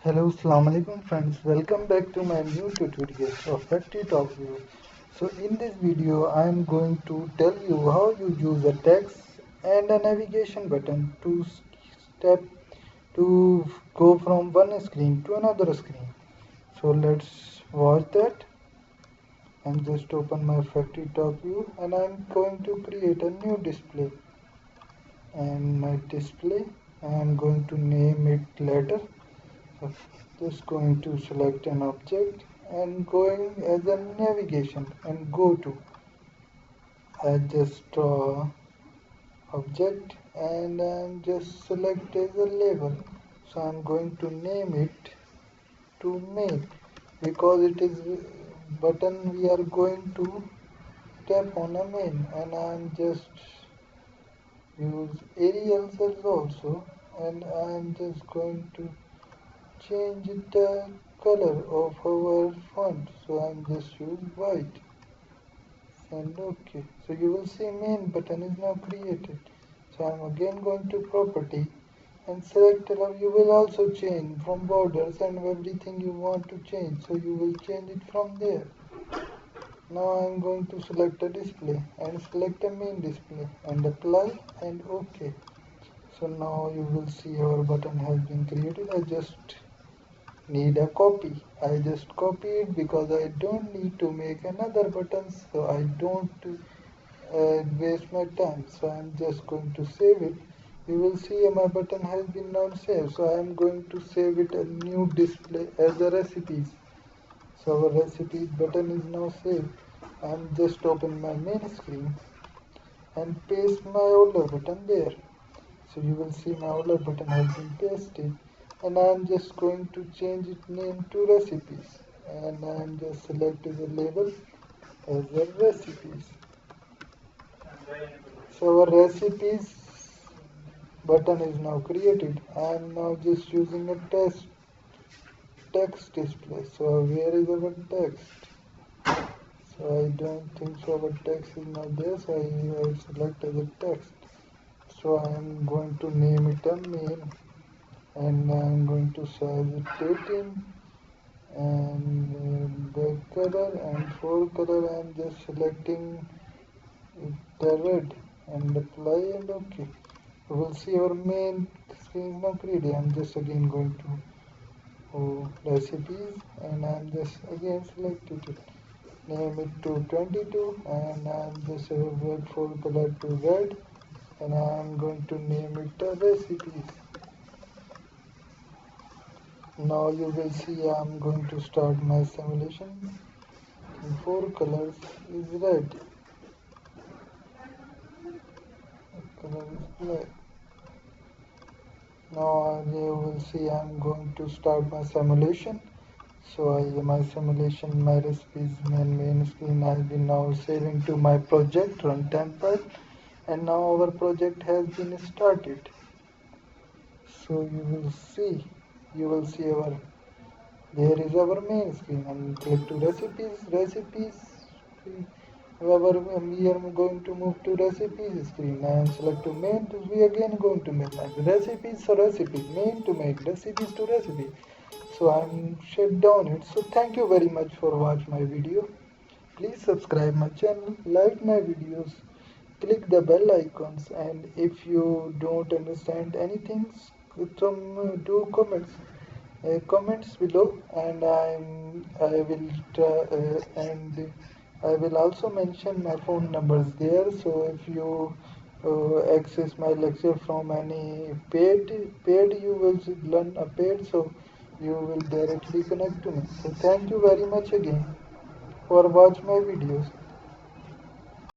Hello, Assalamu alaikum friends. Welcome back to my new tutorial of FactoryTalk view. So in this video, I am going to tell you how you use a text and a navigation button step to go from one screen to another screen. So let's watch that. I'm just open my FactoryTalk view and I'm going to create a new display. And my display, I am going to name it letter. So just going to select an object and going as a navigation and go to. I just draw object and I'm just select as a label. So I'm going to name it to main because it is button we are going to tap on a main, and I'm just use Arial cells also, and I'm just going to change the color of our font, so I'm just use white and OK. So you will see main button is now created. So I'm again going to property and select color. You will also change from borders and everything you want to change, so you will change it from there. Now I'm going to select a display and select a main display and apply and OK. So now you will see our button has been created. I just need a copy. I just copy it because I don't need to make another button, so I don't waste my time. So I'm just going to save it. You will see my button has been now saved, so I am going to save it a new display as a recipes. So our recipes button is now saved. I'm just open my main screen and paste my order button there. So you will see my order button has been pasted, and I'm just going to change its name to recipes, and I'm just selecting the label as a recipes. So our recipes button is now created. I'm now just using a text display. So where is our text? So I don't think so our text is not there, so I select as a text. So I am going to name it a main, and I am going to size it 18 and the color and for color I am just selecting the red and apply and OK. We will see our main screen is now created. I am just again going to recipes and I am just again selected it. Name it to 22 and I am just red for color to red, and I am going to name it a recipes. Now you will see I am going to start my simulation. And 4 colors is red. The color is black. Now you will see I am going to start my simulation. So my simulation, my recipes main screen has been now saving to my project runtime file, and now our project has been started. So you will see our there is our main screen, and click to recipes. We are going to move to recipes screen and select to main. We again going to make recipes. So recipes main to make recipes to recipe. So I'm shut down it. So thank you very much for watch my video. Please subscribe my channel, like my videos, click the bell icons, and if you don't understand anything, do comments below, and I will also mention my phone numbers there. So if you access my lecture from any paid, you will learn a paid, so you will directly connect to me. So thank you very much again for watch my videos.